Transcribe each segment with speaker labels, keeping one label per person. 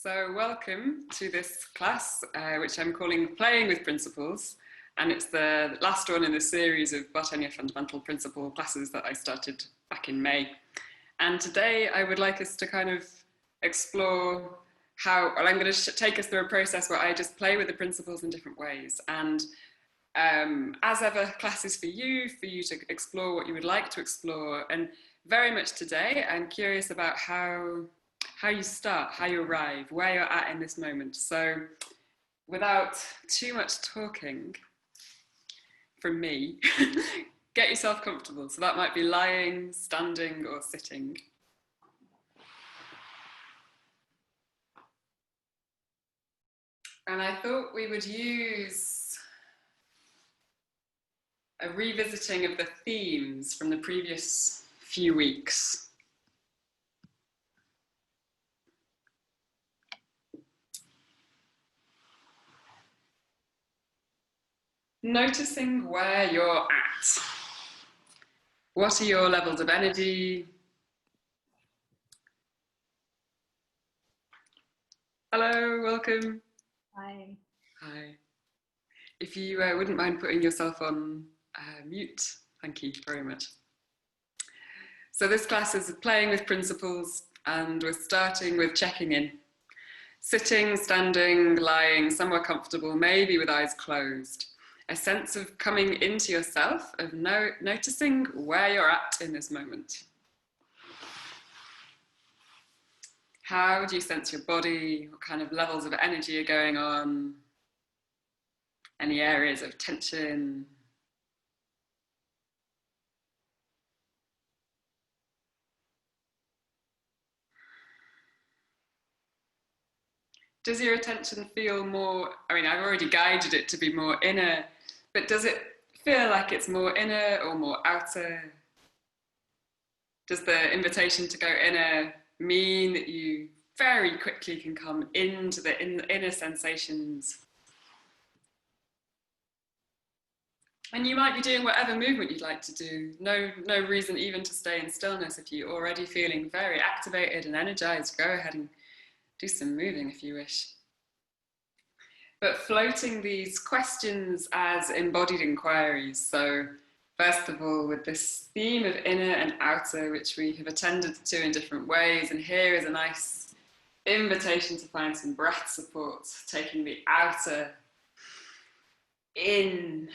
Speaker 1: So welcome to this class, which I'm calling Playing with Principles. And it's the last one in the series of Bartenieff Fundamental Principle classes that I started back in May. And today I would like us to kind of explore how, well, I'm going to take us through a process where I just play with the principles in different ways. And as ever, class is for you to explore what you would like to explore. And very much today, I'm curious about how you start, how you arrive, where you're at in this moment. So without too much talking from me, get yourself comfortable. So that might be lying, standing, or sitting. And I thought we would use a revisiting of the themes from the previous few weeks. Noticing where you're at. What are your levels of energy? Hello, welcome.
Speaker 2: Hi.
Speaker 1: Hi. If you wouldn't mind putting yourself on mute, thank you very much. So this class is playing with principles, and we're starting with checking in. Sitting, standing, lying, somewhere comfortable, maybe with eyes closed. A sense of coming into yourself, of noticing where you're at in this moment. How do you sense your body? What kind of levels of energy are going on? Any areas of tension? Does your attention feel more, I mean, I've already guided it to be more inner, but does it feel like it's more inner or more outer? Does the invitation to go inner mean that you very quickly can come into the inner sensations? And you might be doing whatever movement you'd like to do. No reason even to stay in stillness. If you're already feeling very activated and energized, go ahead and do some moving if you wish. But floating these questions as embodied inquiries. So first of all, with this theme of inner and outer, which we have attended to in different ways. And here is a nice invitation to find some breath support, taking the outer in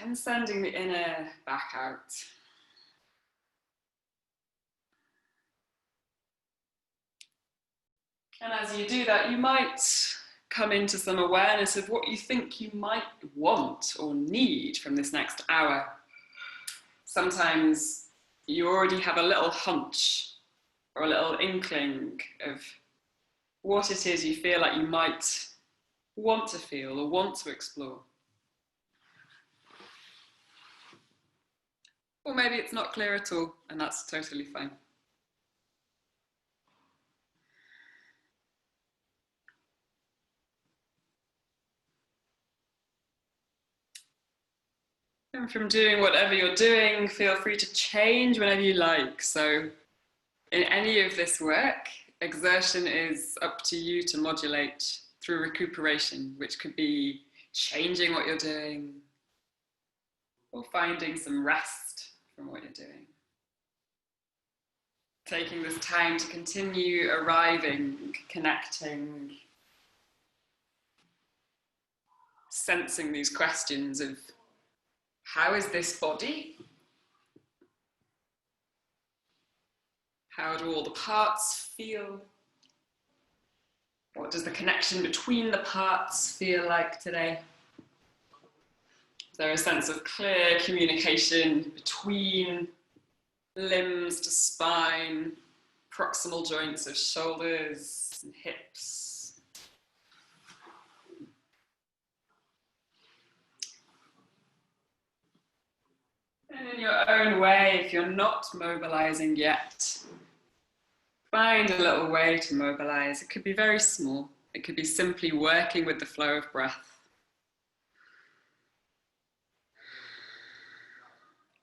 Speaker 1: and sending the inner back out. And as you do that, you might come into some awareness of what you think you might want or need from this next hour. Sometimes you already have a little hunch or a little inkling of what it is you feel like you might want to feel or want to explore. Or maybe it's not clear at all, and that's totally fine. And from doing whatever you're doing, feel free to change whenever you like. So in any of this work, exertion is up to you to modulate through recuperation, which could be changing what you're doing or finding some rest from what you're doing. Taking this time to continue arriving, connecting, sensing these questions of how is this body? How do all the parts feel? What does the connection between the parts feel like today? Is there a sense of clear communication between limbs to spine, proximal joints of shoulders and hips? And in your own way, if you're not mobilizing yet, find a little way to mobilize. It could be very small. It could be simply working with the flow of breath.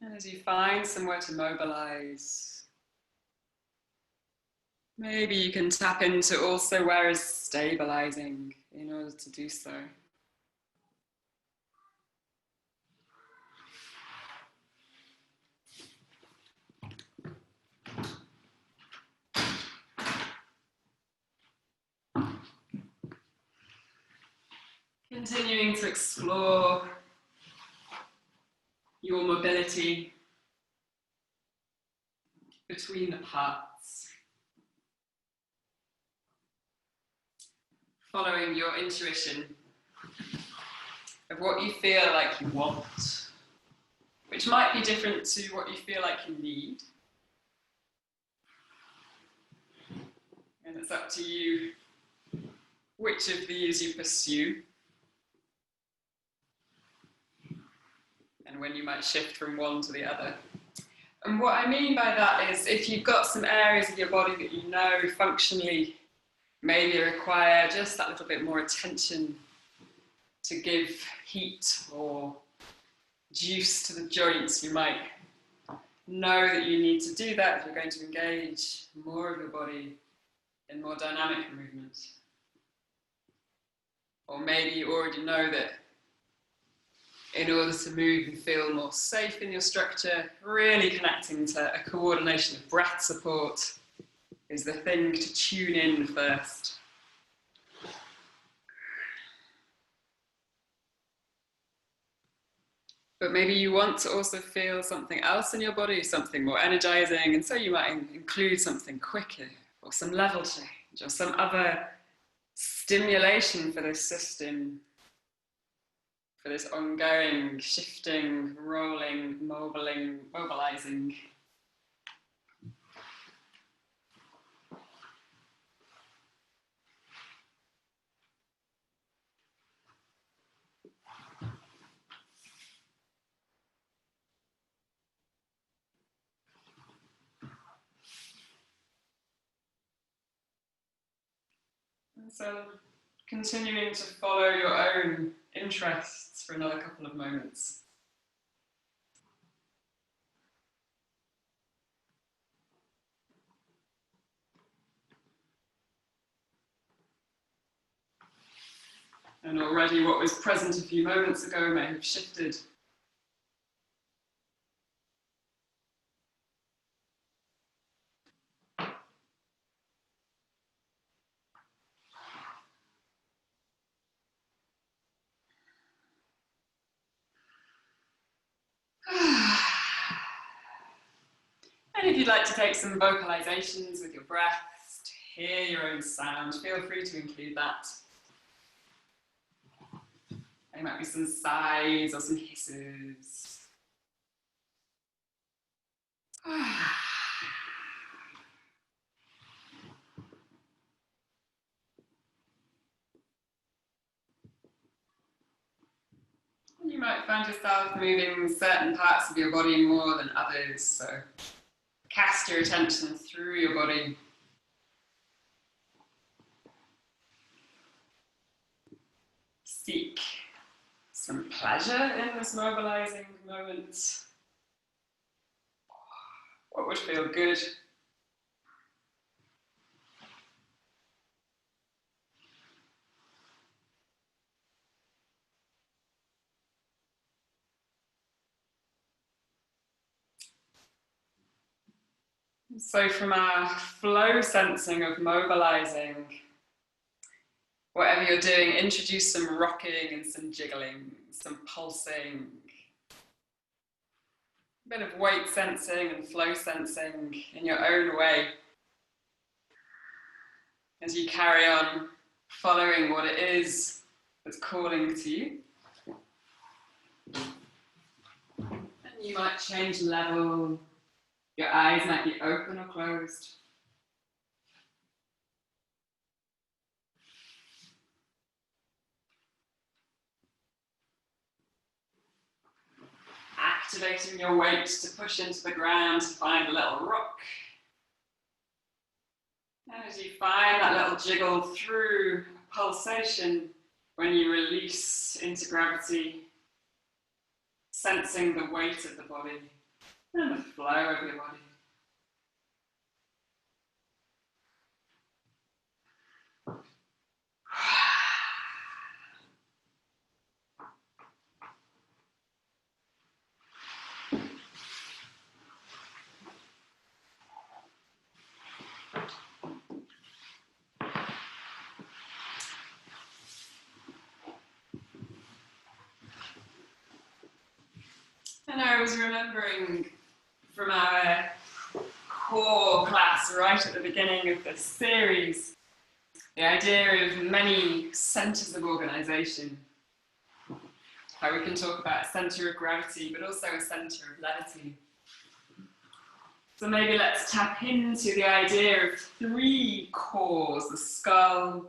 Speaker 1: And as you find somewhere to mobilize, Maybe you can tap into also where is stabilizing in order to do so. Continuing to explore your mobility between the parts. Following your intuition of what you feel like you want, which might be different to what you feel like you need. And it's up to you which of these you pursue, and when you might shift from one to the other. And what I mean by that is if you've got some areas of your body that you know functionally maybe require just that little bit more attention to give heat or juice to the joints, you might know that you need to do that if you're going to engage more of your body in more dynamic movement. Or maybe you already know that in order to move and feel more safe in your structure, really connecting to a coordination of breath support is the thing to tune in first. But maybe you want to also feel something else in your body, something more energizing, and so you might include something quicker, or some level change, or some other stimulation for this system, for this ongoing, shifting, rolling, mobilizing. And so continuing to follow your own interests for another couple of moments. And already what was present a few moments ago may have shifted. And if you'd like to take some vocalizations with your breath, to hear your own sound, feel free to include that. There might be some sighs or some hisses. You might find yourself moving certain parts of your body more than others, so cast your attention through your body. Seek some pleasure in this mobilizing moment. What would feel good? So from our flow sensing of mobilizing, whatever you're doing, introduce some rocking and some jiggling, some pulsing, a bit of weight sensing and flow sensing in your own way as you carry on following what it is that's calling to you. And you might change level. Your eyes might be open or closed. Activating your weight to push into the ground to find a little rock. And as you find that little jiggle through pulsation, when you release into gravity, sensing the weight of the body and the flow of your body. And I was remembering from our core class right at the beginning of this series, the idea of many centres of organisation. How we can talk about a centre of gravity, but also a centre of levity. So maybe let's tap into the idea of three cores: the skull,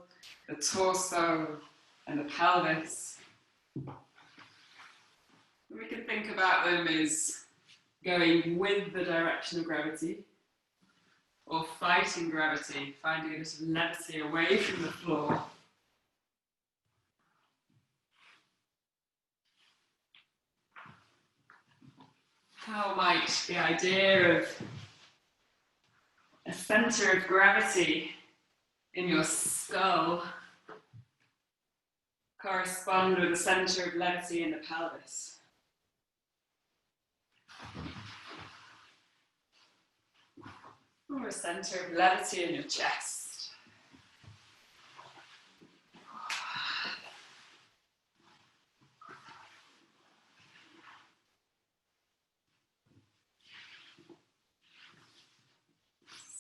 Speaker 1: the torso, and the pelvis. We can think about them as going with the direction of gravity, or fighting gravity, finding a bit of levity away from the floor. How might the idea of a centre of gravity in your skull correspond with a centre of levity in the pelvis? Or a centre of levity in your chest?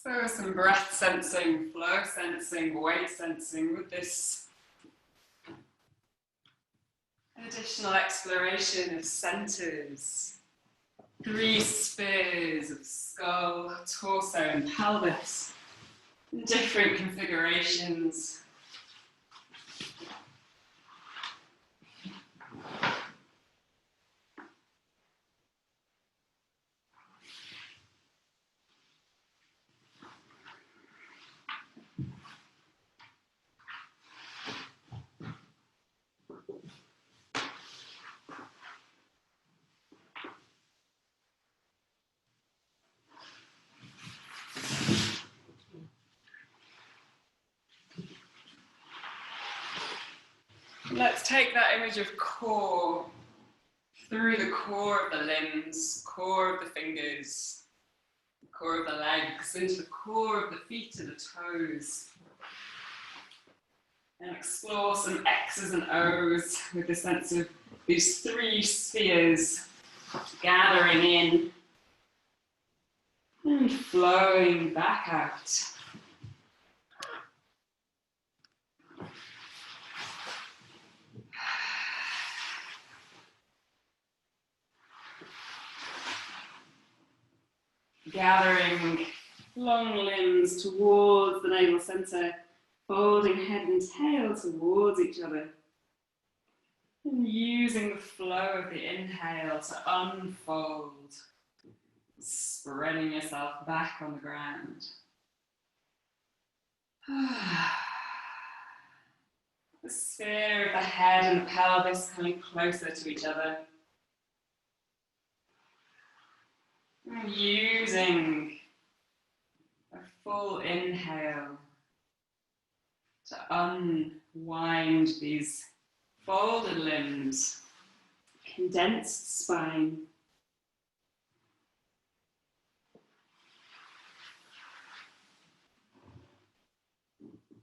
Speaker 1: So some breath sensing, flow sensing, weight sensing with this additional exploration of centres. Three spheres of skull, torso and pelvis in different configurations. Let's take that image of core through the core of the limbs, core of the fingers, core of the legs, into the core of the feet and the toes. And explore some X's and O's with the sense of these three spheres gathering in and flowing back out. Gathering long limbs towards the navel centre, folding head and tail towards each other. And using the flow of the inhale to unfold, spreading yourself back on the ground. The sphere of the head and the pelvis coming closer to each other. And using a full inhale to unwind these folded limbs, condensed spine.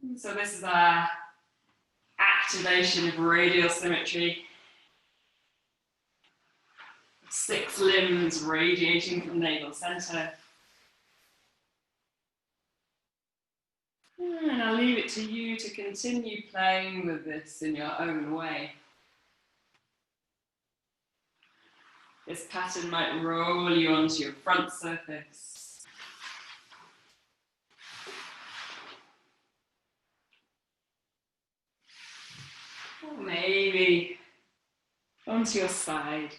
Speaker 1: And so this is our activation of radial symmetry. 6 limbs radiating from navel centre. And I'll leave it to you to continue playing with this in your own way. This pattern might roll you onto your front surface. Or maybe onto your side.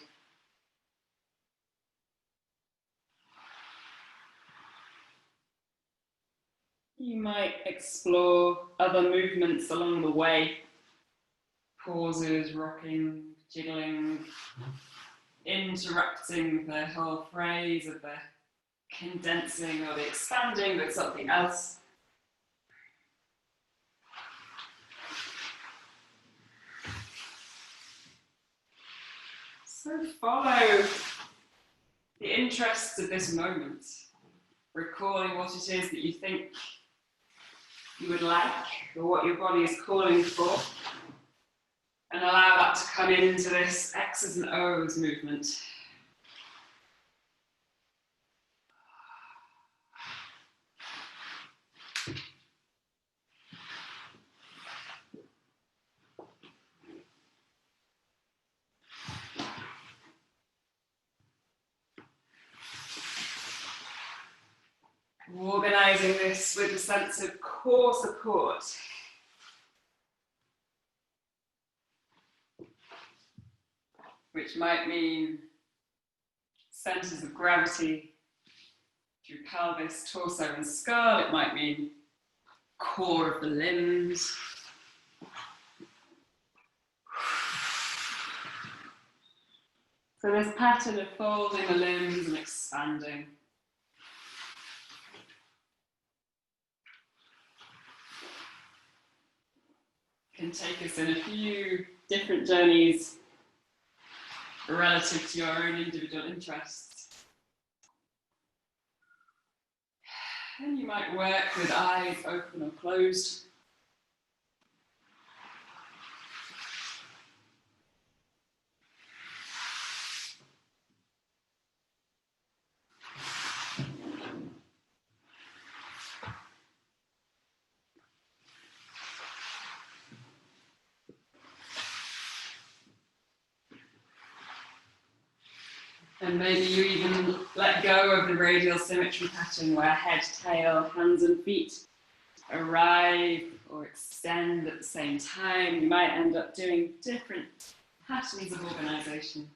Speaker 1: You might explore other movements along the way. Pauses, rocking, jiggling, interrupting the whole phrase of the condensing or the expanding with something else. So follow the interests of this moment, recalling what it is that you think you would like, or what your body is calling for, and allow that to come into this X's and O's movement. organising this with a sense of core support. Which might mean centres of gravity through pelvis, torso and skull. It might mean core of the limbs. So this pattern of folding the limbs and expanding. Can take us in a few different journeys relative to your own individual interests. And you might work with eyes open or closed. And maybe you even let go of the radial symmetry pattern where head, tail, hands and feet arrive or extend at the same time. You might end up doing different patterns of organisation.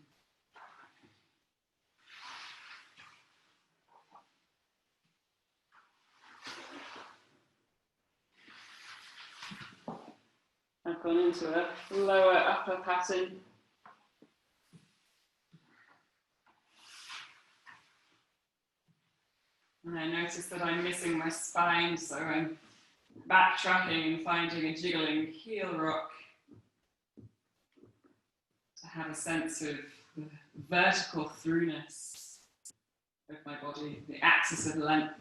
Speaker 1: I've gone into a lower upper pattern. And I notice that I'm missing my spine, so I'm backtracking and finding a jiggling heel rock to have a sense of the vertical throughness of my body, the axis of length.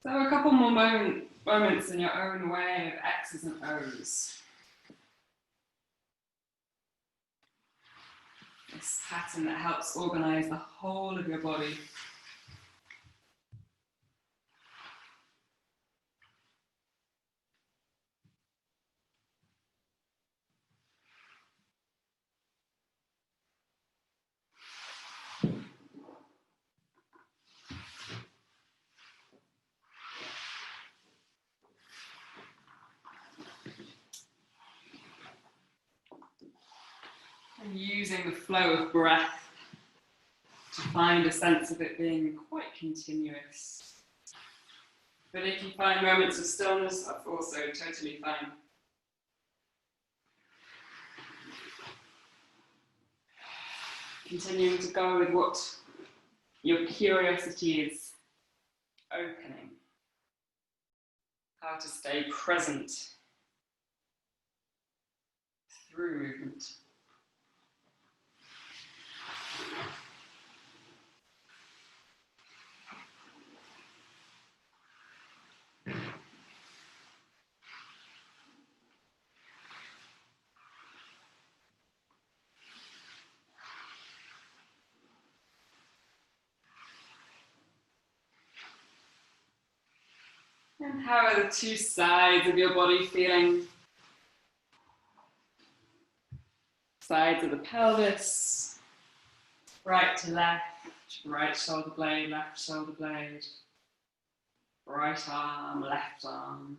Speaker 1: So a couple more moments in your own way of X's and O's. This pattern that helps organise the whole of your body. And using the flow of breath to find a sense of it being quite continuous. But if you find moments of stillness, that's also totally fine. Continuing to go with what your curiosity is opening. How to stay present through movement. And how are the two sides of your body feeling? Sides of the pelvis, right to left, right shoulder blade, left shoulder blade, right arm, left arm.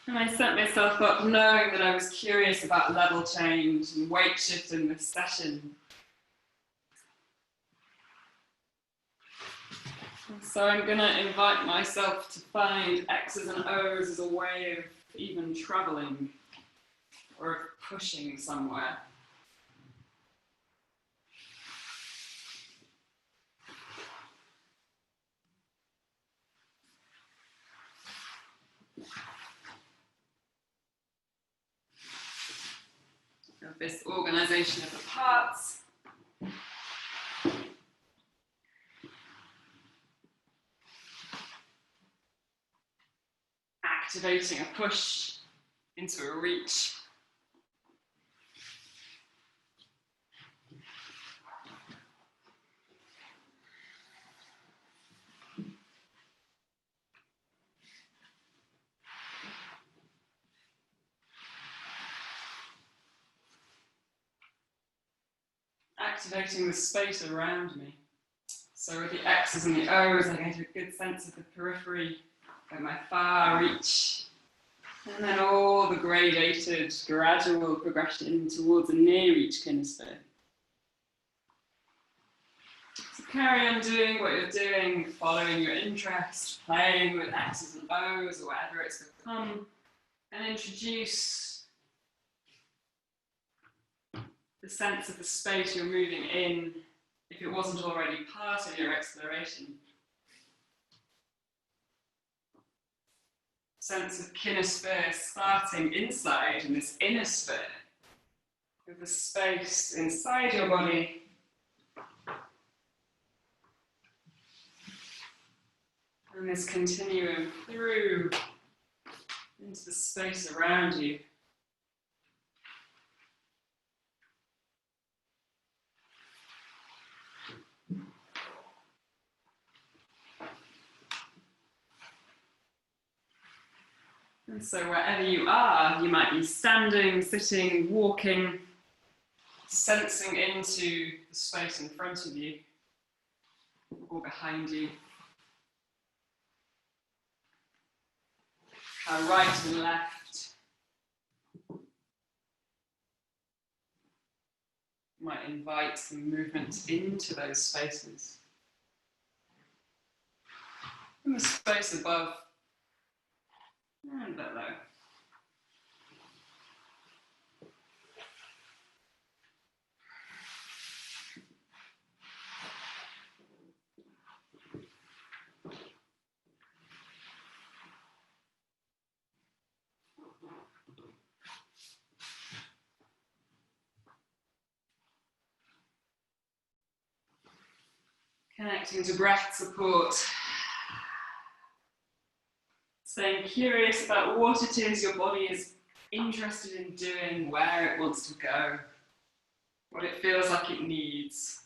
Speaker 1: And I set myself up knowing that I was curious about level change and weight shift in this session. And so I'm going to invite myself to find X's and O's as a way of even traveling or of pushing somewhere. Of this organisation of the parts. Activating a push into a reach. activating the space around me. So with the X's and the O's, I get a good sense of the periphery of my far reach. And then all the gradated, gradual progression towards a near reach kinesphere. So carry on doing what you're doing, following your interest, playing with X's and O's or whatever it's become, and introduce the sense of the space you're moving in, if it wasn't already part of your exploration. Sense of kinesphere starting inside in this inner sphere, with the space inside your body. And this continuum through into the space around you. And so wherever you are, you might be standing, sitting, walking, sensing into the space in front of you or behind you. How right and left might invite some movement into those spaces. And the space above and below. Connecting to breath support. Staying curious about what it is your body is interested in doing, where it wants to go, what it feels like it needs.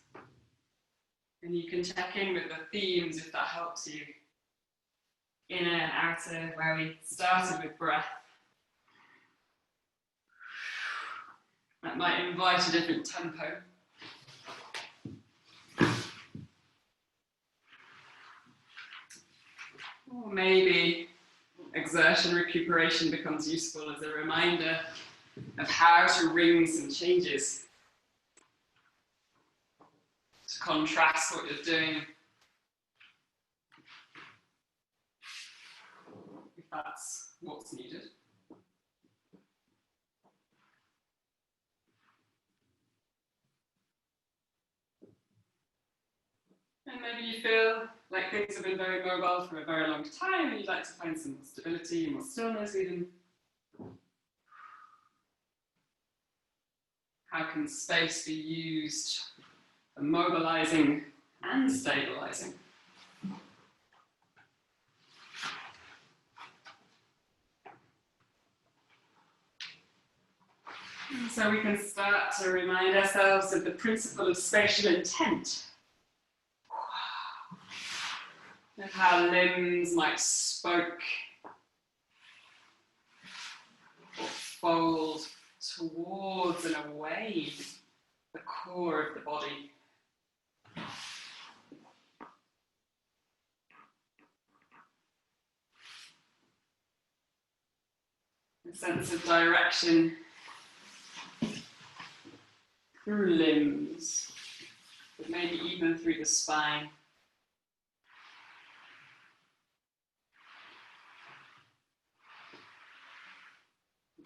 Speaker 1: And you can check in with the themes if that helps you. Inner, outer, where we started with breath. That might invite a different tempo. Or maybe exertion recuperation becomes useful as a reminder of how to ring some changes, to contrast what you're doing, if that's what's needed. And maybe you feel like things have been very mobile for a very long time and you'd like to find some stability and more stillness even. How can space be used for mobilizing and stabilizing? And so we can start to remind ourselves of the principle of spatial intent. Of how limbs might spoke or fold towards and away the core of the body. A sense of direction through limbs, but maybe even through the spine.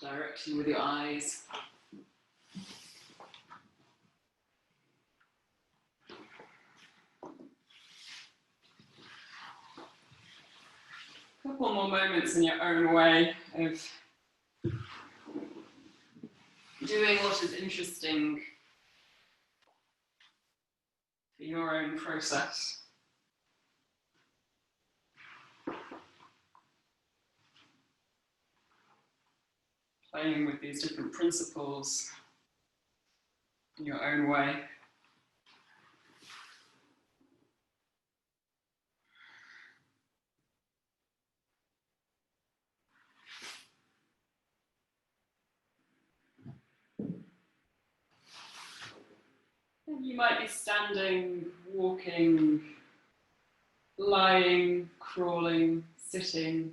Speaker 1: Direction with your eyes. A couple more moments in your own way of doing what is interesting for your own process. Playing with these different principles in your own way. You might be standing, walking, lying, crawling, sitting,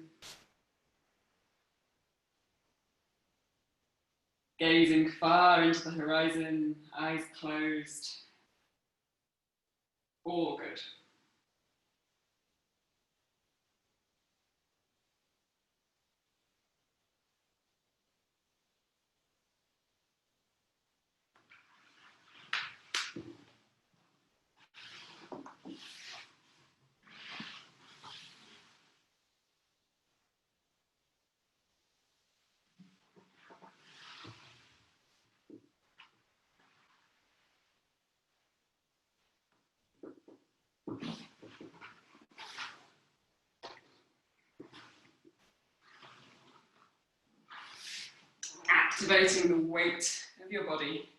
Speaker 1: gazing far into the horizon, eyes closed. All good. Activating the weight of your body.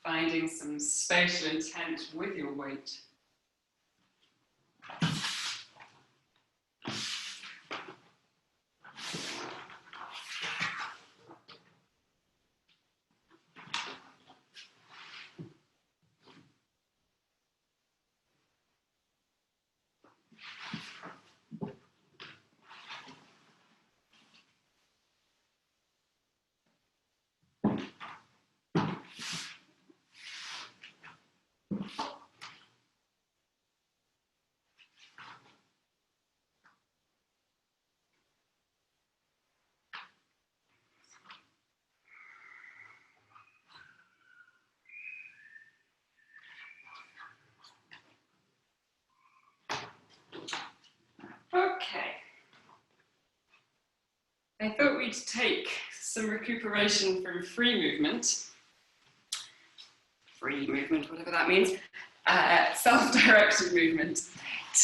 Speaker 1: Finding some spatial intent with your weight. Okay. I thought we'd take some recuperation from free movement, whatever that means, self-directed movement,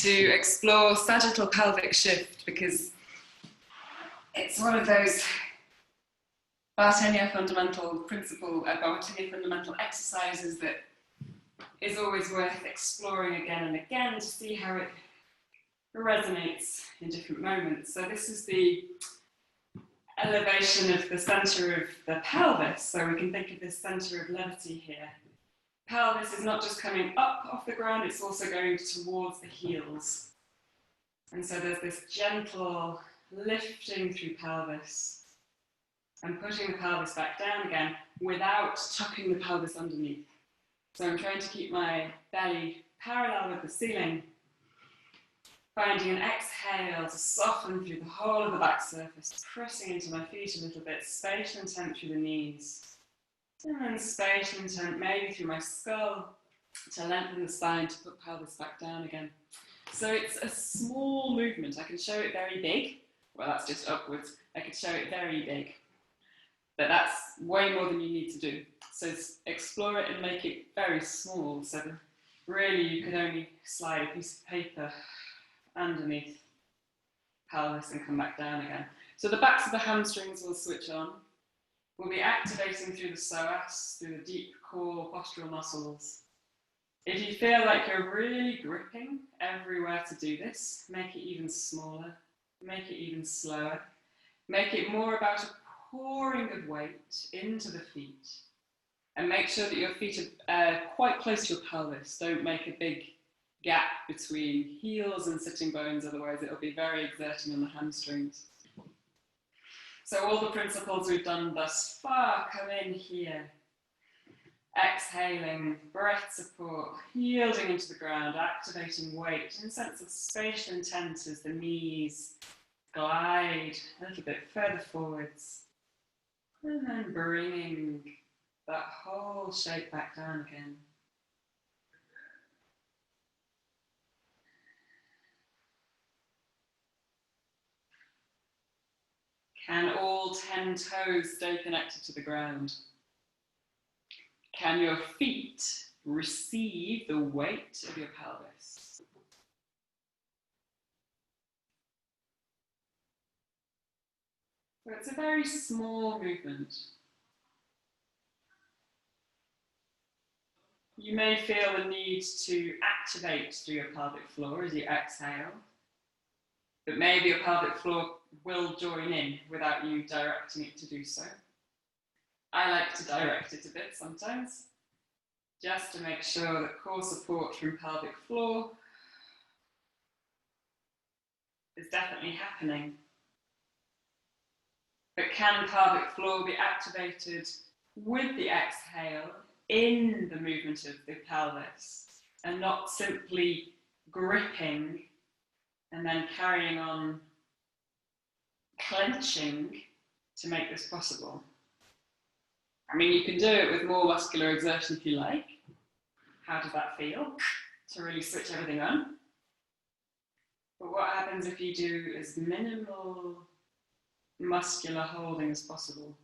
Speaker 1: to explore sagittal pelvic shift, because it's one of those Bartenieff Fundamental Bartenieff Fundamental exercises that is always worth exploring again and again to see how it resonates in different moments. So this is the elevation of the center of the pelvis, so we can think of this center of levity here. Pelvis is not just coming up off the ground, it's also going towards the heels. And so there's this gentle lifting through pelvis and pushing the pelvis back down again without tucking the pelvis underneath. So I'm trying to keep my belly parallel with the ceiling, finding an exhale to soften through the whole of the back surface, pressing into my feet a little bit, spatial intent through the knees. And then spatial intent maybe through my skull to lengthen the spine to put pelvis back down again. So it's a small movement. I can show it very big. Well, that's just upwards. I could show it very big. But that's way more than you need to do. So explore it and make it very small. So that really you could only slide a piece of paper underneath pelvis and come back down again. So the backs of the hamstrings will switch on. We'll be activating through the psoas, through the deep core postural muscles. If you feel like you're really gripping everywhere to do this, make it even smaller, make it even slower. Make it more about a pouring of weight into the feet. And make sure that your feet are quite close to your pelvis. Don't make a big gap between heels and sitting bones, otherwise it'll be very exerting on the hamstrings. So all the principles we've done thus far come in here. Exhaling, breath support, yielding into the ground, activating weight, and a sense of spatial intent as the knees glide a little bit further forwards. And then bringing that whole shape back down again. Can all 10 toes stay connected to the ground? Can your feet receive the weight of your pelvis? So it's a very small movement. You may feel the need to activate through your pelvic floor as you exhale, but maybe your pelvic floor will join in without you directing it to do so. I like to direct it a bit sometimes, just to make sure that core support from pelvic floor is definitely happening. But can pelvic floor be activated with the exhale in the movement of the pelvis and not simply gripping and then carrying on clenching to make this possible? I mean, you can do it with more muscular exertion if you like. How does that feel? To really switch everything on. But what happens if you do as minimal muscular holding as possible?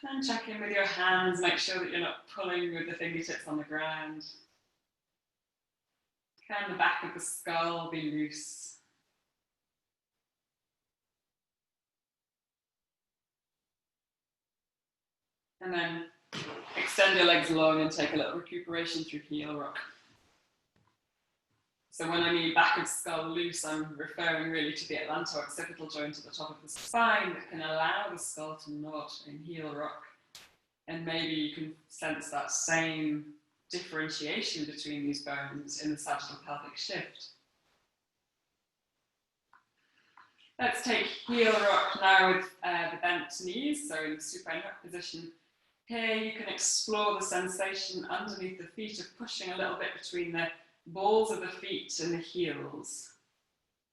Speaker 1: And check in with your hands, make sure that you're not pulling with the fingertips on the ground. Can the back of the skull be loose? And then extend your legs long and take a little recuperation through heel rock. So when I mean back of skull loose, I'm referring really to the atlanto-occipital joint at the top of the spine that can allow the skull to nod in heel rock. And maybe you can sense that same differentiation between these bones in the sagittal pelvic shift. Let's take heel rock now with the bent knees, so in the supine hook position. Here you can explore the sensation underneath the feet of pushing a little bit between the balls of the feet and the heels.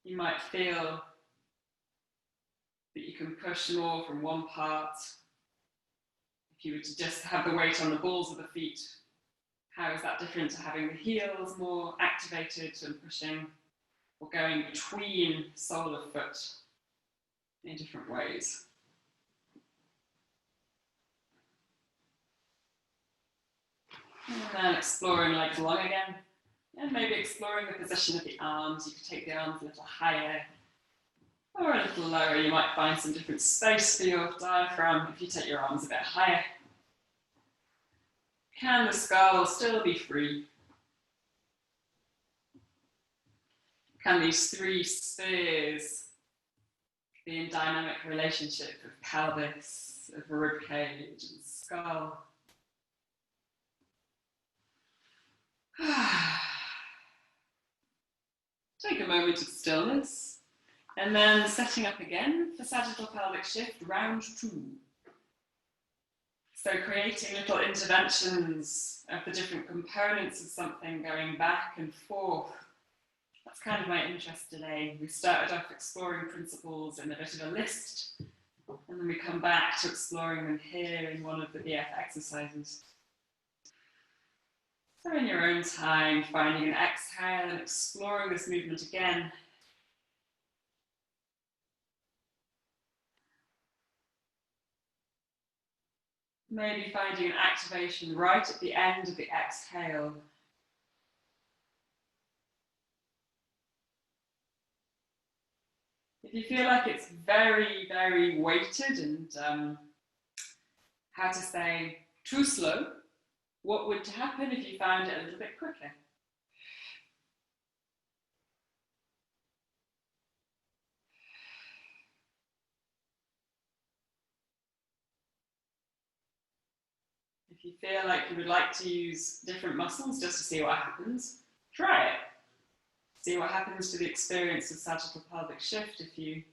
Speaker 1: You might feel that you can push more from one part. If you were to just have the weight on the balls of the feet, how is that different to having the heels more activated and pushing or going between sole of foot in different ways? And then exploring legs long again. And maybe exploring the position of the arms. You could take the arms a little higher or a little lower. You might find some different space for your diaphragm if you take your arms a bit higher. Can the skull still be free? Can these three spheres be in dynamic relationship of pelvis, of rib cage and skull? Take a moment of stillness, and then setting up again for sagittal pelvic shift, round 2. So creating little interventions of the different components of something going back and forth. That's kind of my interest today. We started off exploring principles in a bit of a list, and then we come back to exploring them here in one of the BF exercises. So in your own time, finding an exhale and exploring this movement again. Maybe finding an activation right at the end of the exhale. If you feel like it's very, very weighted and, how to say, too slow, what would happen if you found it a little bit quicker? If you feel like you would like to use different muscles just to see what happens, try it. See what happens to the experience of sagittal pelvic shift if you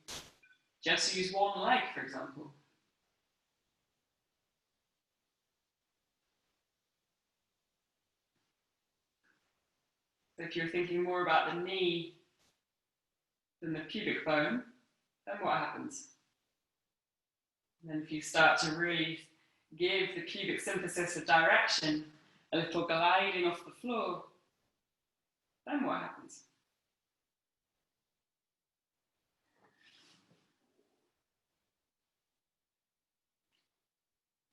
Speaker 1: just use one leg, for example. So if you're thinking more about the knee than the pubic bone, then what happens? And then if you start to really give the pubic symphysis a direction, a little gliding off the floor, then what happens?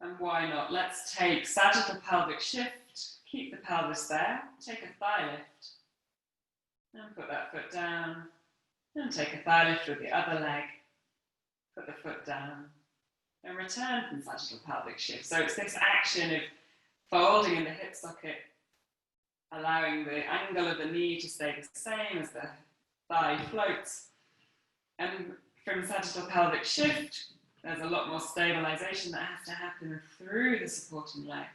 Speaker 1: And why not? Let's take sagittal pelvic shift, keep the pelvis there, take a thigh lift, and put that foot down, and take a thigh lift with the other leg, put the foot down, and return from sagittal pelvic shift. So it's this action of folding in the hip socket, allowing the angle of the knee to stay the same as the thigh floats, And from sagittal pelvic shift, there's a lot more stabilization that has to happen through the supporting leg.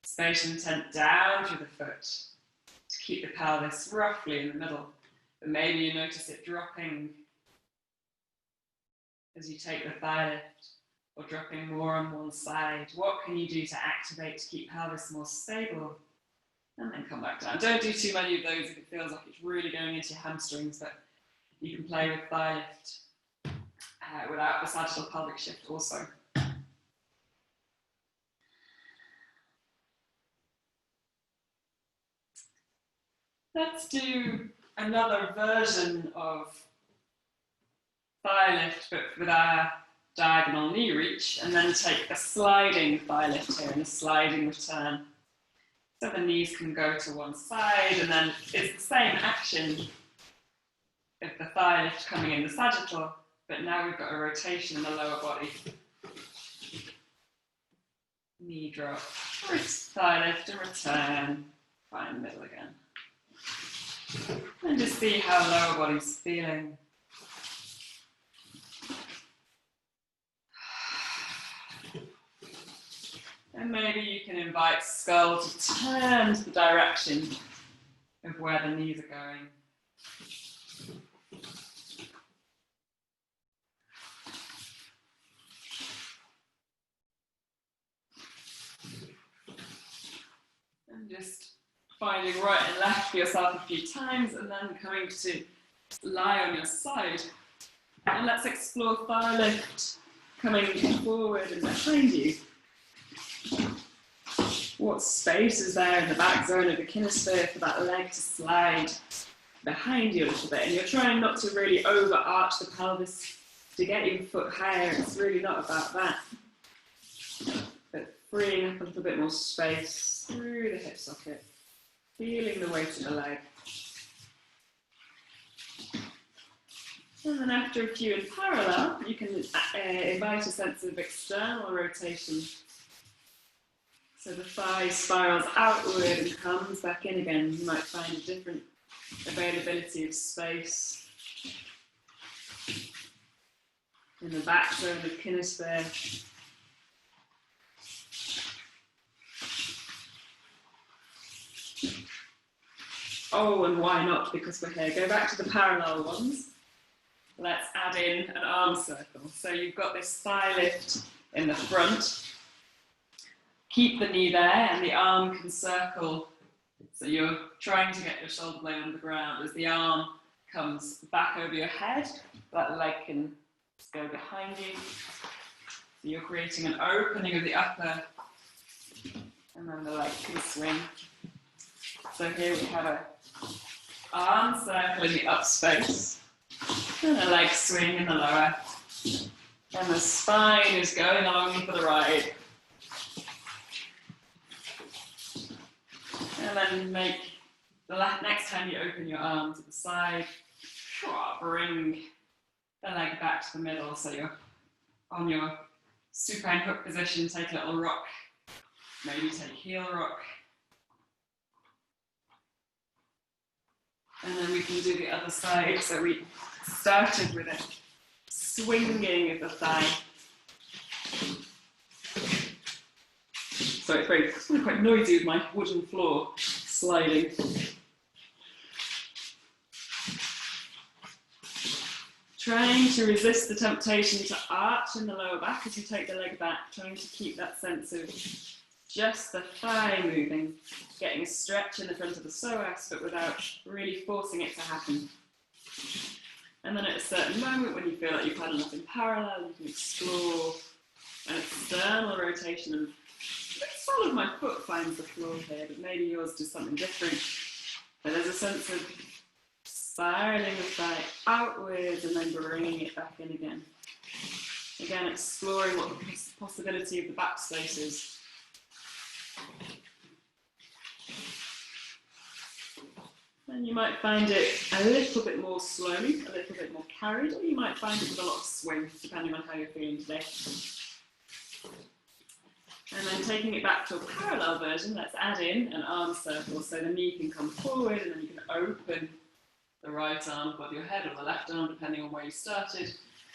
Speaker 1: Spatial intent down through the foot to keep the pelvis roughly in the middle. But maybe you notice it dropping as you take the thigh lift, or dropping more on one side. What can you do to activate to keep pelvis more stable? And then come back down. Don't do too many of those if it feels like it's really going into your hamstrings, but you can play with thigh lift without the sagittal pelvic shift also. Let's do another version of thigh lift, but with our diagonal knee reach, and then take a sliding thigh lift here and a sliding return. So the knees can go to one side, and then it's the same action of the thigh lift coming in the sagittal, but now we've got a rotation in the lower body. Knee drop, thigh lift and return, find middle again. And just see how lower body's feeling. And maybe you can invite skull to turn to the direction of where the knees are going. And just finding right and left for yourself a few times, and then coming to lie on your side. And let's explore thigh lift coming forward and behind you. What space is there in the back zone of the kinesphere for that leg to slide behind you a little bit? And you're trying not to really overarch the pelvis to get your foot higher. It's really not about that. But freeing up a little bit more space through the hip socket, feeling the weight of the leg. And then after a few in parallel, you can invite a sense of external rotation. So the thigh spirals outward and comes back in again. You might find a different availability of space in the back zone of kinesphere. Oh, and why not? Because we're here. Go back to the parallel ones. Let's add in an arm circle. So you've got this thigh lift in the front. Keep the knee there and the arm can circle. So you're trying to get your shoulder blade on the ground. As the arm comes back over your head, that leg can go behind you. So you're creating an opening of the upper, and then the leg can swing. So here we have an arm circle in the up space, and a leg swing in the lower. And the spine is going along for the ride. And then make the next time you open your arm to the side, bring the leg back to the middle. So you're on your supine hook position, take a little rock, maybe take heel rock. And then we can do the other side. So we started with a swinging of the thigh. So it's quite noisy with my wooden floor sliding. Trying to resist the temptation to arch in the lower back as you take the leg back, trying to keep that sense of just the thigh moving, getting a stretch in the front of the psoas, but without really forcing it to happen. And then at a certain moment, when you feel like you've had enough in parallel, you can explore an external rotation. And the sole of my foot finds the floor here, but maybe yours does something different. But there's a sense of spiraling the thigh outwards and then bringing it back in again. Again, exploring what the possibility of the back space is. And you might find it a little bit more slowly, a little bit more carried, or you might find it with a lot of swing, depending on how you're feeling today. And then taking it back to a parallel version, let's add in an arm circle so the knee can come forward and then you can open the right arm above your head or the left arm, depending on where you started,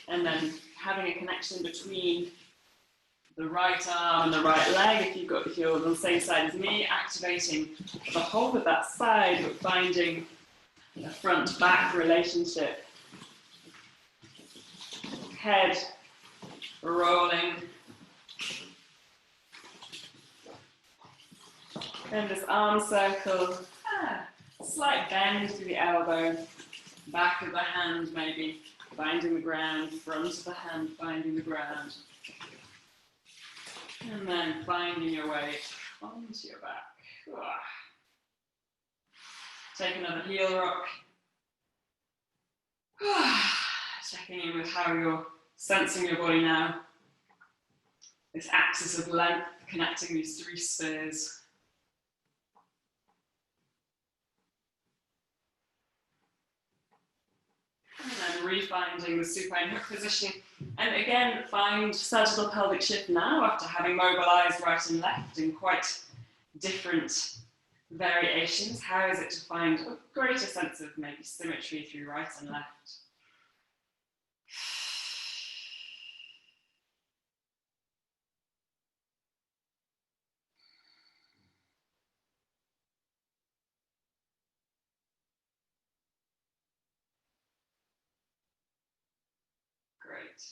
Speaker 1: and then having a connection between the right arm and the right leg, if you're on the same side as me, activating the whole of that side, but finding a front-back relationship. Head rolling. Then this arm circle, slight bend through the elbow, back of the hand maybe finding the ground, front of the hand finding the ground. And then finding your way onto your back. Take another heel rock. Checking in with how you're sensing your body now. This axis of length connecting these three spheres. And then refinding the supine hook position. And again, find sagittal pelvic shift now after having mobilized right and left in quite different variations. How is it to find a greater sense of maybe symmetry through right and left? Great.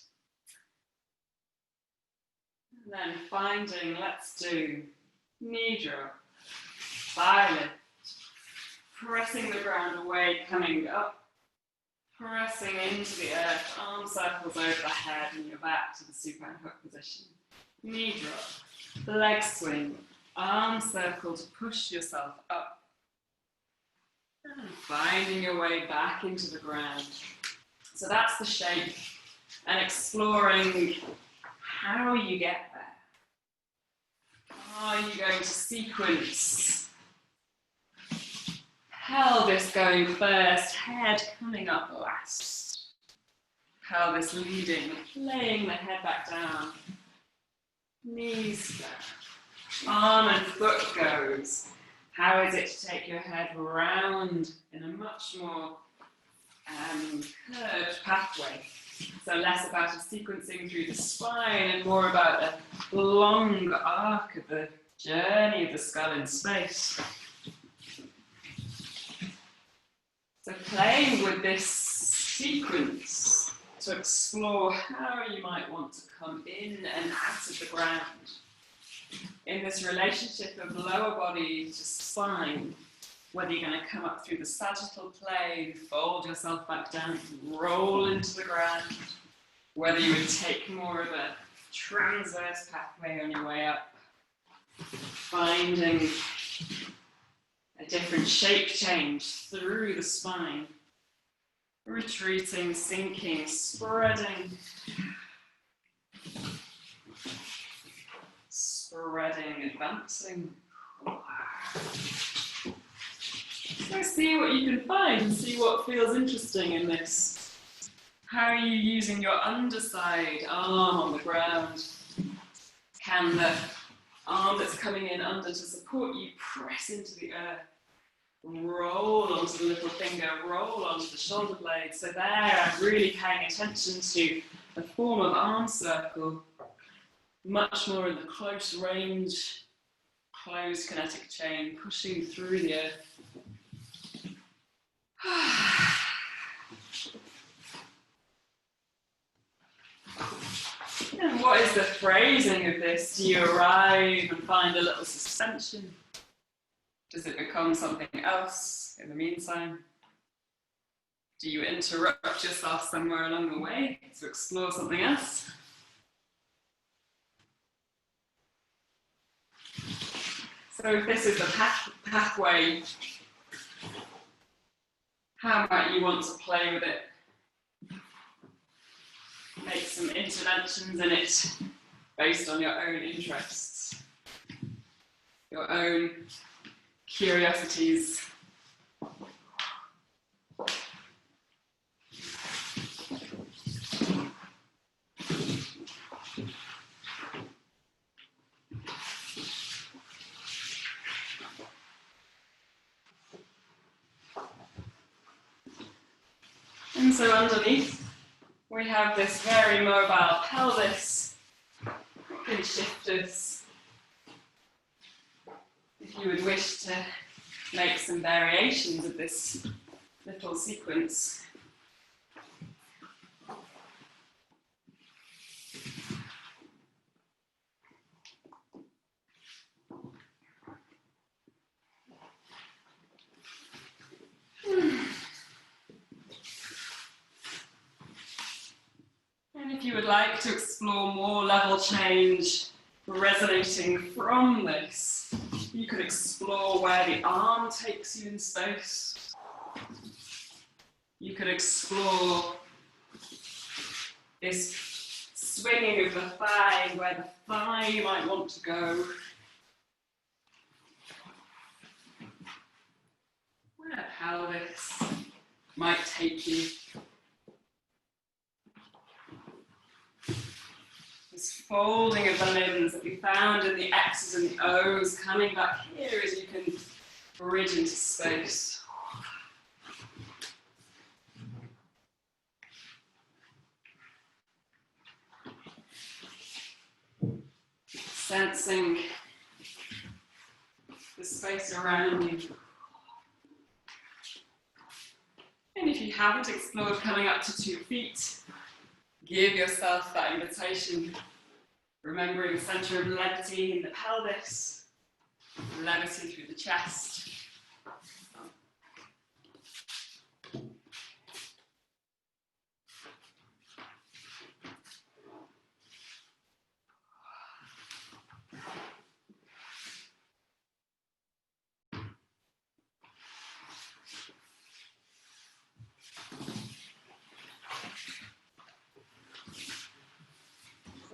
Speaker 1: And then finding, let's do knee drop, thigh lift, pressing the ground away, coming up, pressing into the earth, arm circles over the head and you're back to the supine hook position. Knee drop, leg swing, arm circle to push yourself up. And finding your way back into the ground. So that's the shape. And exploring how you get there. Are you going to sequence pelvis going first, head coming up last? Pelvis leading, laying the head back down. Knees go. Arm and foot goes. How is it to take your head round in a much more curved pathway? So less about a sequencing through the spine and more about the long arc of the journey of the skull in space. So playing with this sequence to explore how you might want to come in and out of the ground. In this relationship of lower body to spine, whether you're going to come up through the sagittal plane, fold yourself back down, roll into the ground, whether you would take more of a transverse pathway on your way up, finding a different shape change through the spine, retreating, sinking, spreading, advancing. So see what you can find and see what feels interesting in this. How are you using your underside arm on the ground? Can the arm that's coming in under to support you press into the earth? Roll onto the little finger, roll onto the shoulder blade. So there, I'm really paying attention to the form of arm circle, much more in the close range, closed kinetic chain, pushing through the earth. And what is the phrasing of this? Do you arrive and find a little suspension? Does it become something else in the meantime? Do you interrupt yourself somewhere along the way to explore something else? So if this is the pathway, how might you want to play with it? Make some interventions in it based on your own interests, your own curiosities. So underneath, we have this very mobile pelvis. You can shift us if you would wish to make some variations of this little sequence. And if you would like to explore more level change resonating from this, you could explore where the arm takes you in space. You could explore this swinging of the thigh, where the thigh might want to go. Where the pelvis might take you. This folding of the limbs that we found in the X's and the O's, coming back here as you can bridge into space. Sensing the space around you. And if you haven't explored coming up to 2 feet, give yourself that invitation, remembering the center of levity in the pelvis, levity through the chest.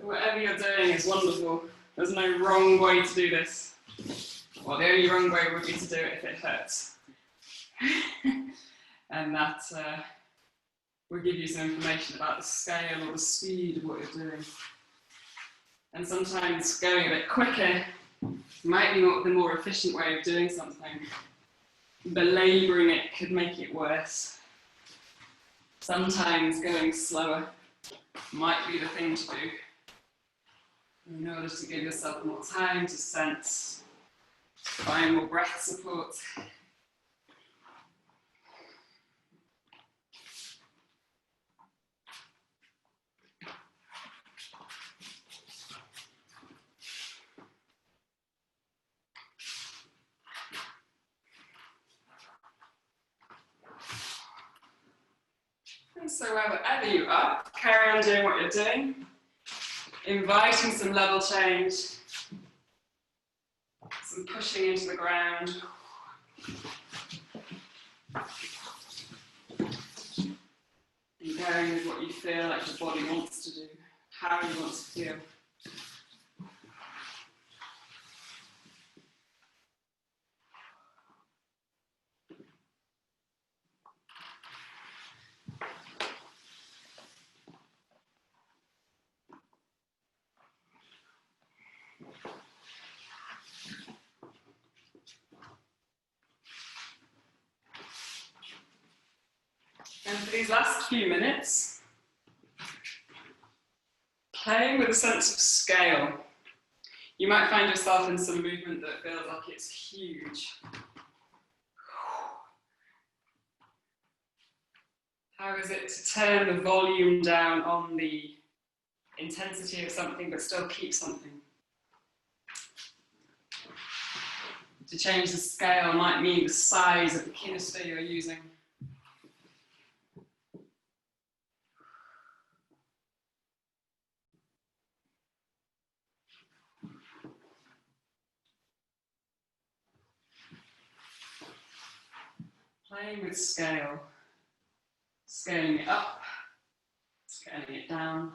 Speaker 1: Whatever you're doing is wonderful. There's no wrong way to do this. Well, the only wrong way would be to do it if it hurts. And that will give you some information about the scale or the speed of what you're doing. And sometimes going a bit quicker might be the more efficient way of doing something. Belabouring it could make it worse. Sometimes going slower might be the thing to do, in order to give yourself more time to sense, find more breath support. And so wherever you are, carry on doing what you're doing. Inviting some level change, some pushing into the ground. And going with what you feel like your body wants to do, how you want to feel. And for these last few minutes, playing with a sense of scale. You might find yourself in some movement that feels like it's huge. How is it to turn the volume down on the intensity of something but still keep something? To change the scale might mean the size of the canister you're using. Playing with scale, scaling it up, scaling it down.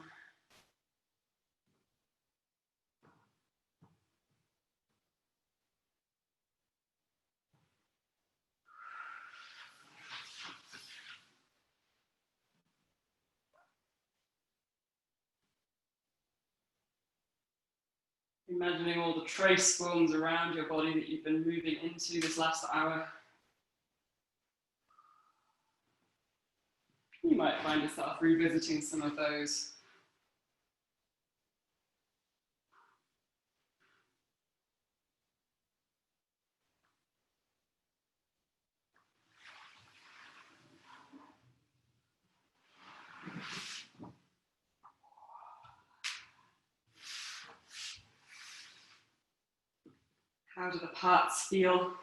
Speaker 1: Imagining all the trace forms around your body that you've been moving into this last hour. You You might find yourself revisiting some of those. How do the parts feel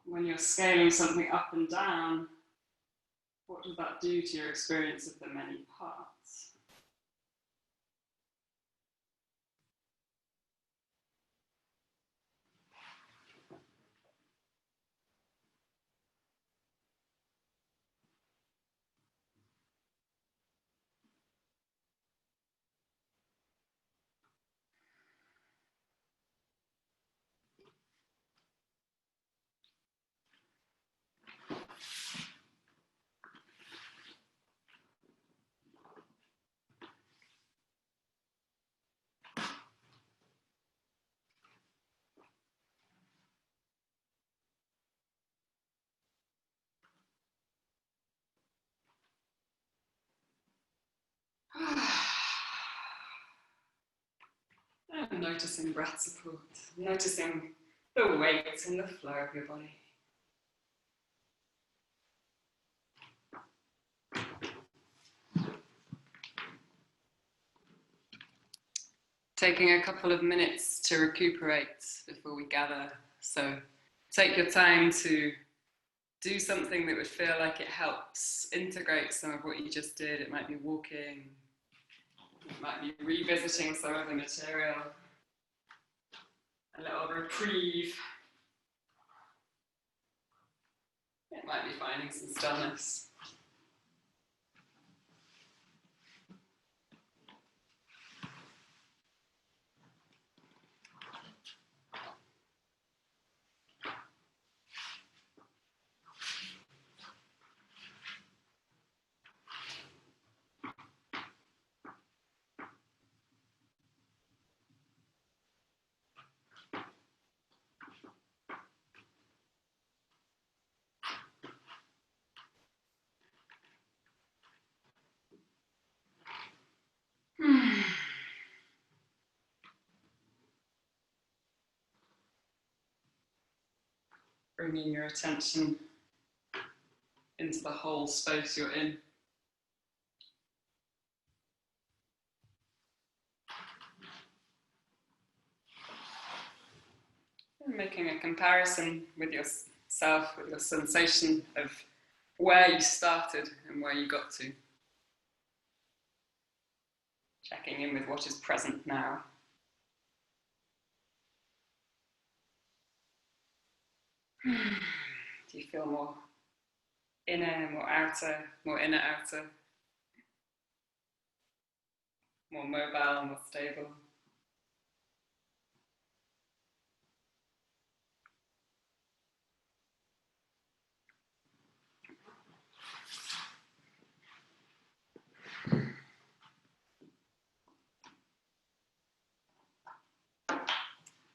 Speaker 1: when you're scaling something up and down? What does that do to your experience of the many parts? And noticing breath support, noticing the weight and the flow of your body. Taking a couple of minutes to recuperate before we gather. So take your time to do something that would feel like it helps integrate some of what you just did. It might be walking, it might be revisiting some of the material, a little reprieve. It might be finding some stillness. Bringing your attention into the whole space you're in. And making a comparison with yourself, with your sensation of where you started and where you got to. Checking in with what is present now. Do you feel more inner, more outer, more inner, outer? More mobile, more stable?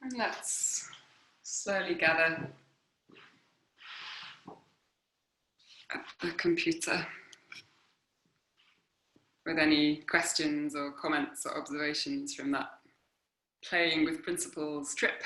Speaker 1: And let's slowly gather at the computer with any questions or comments or observations from that playing with principles trip.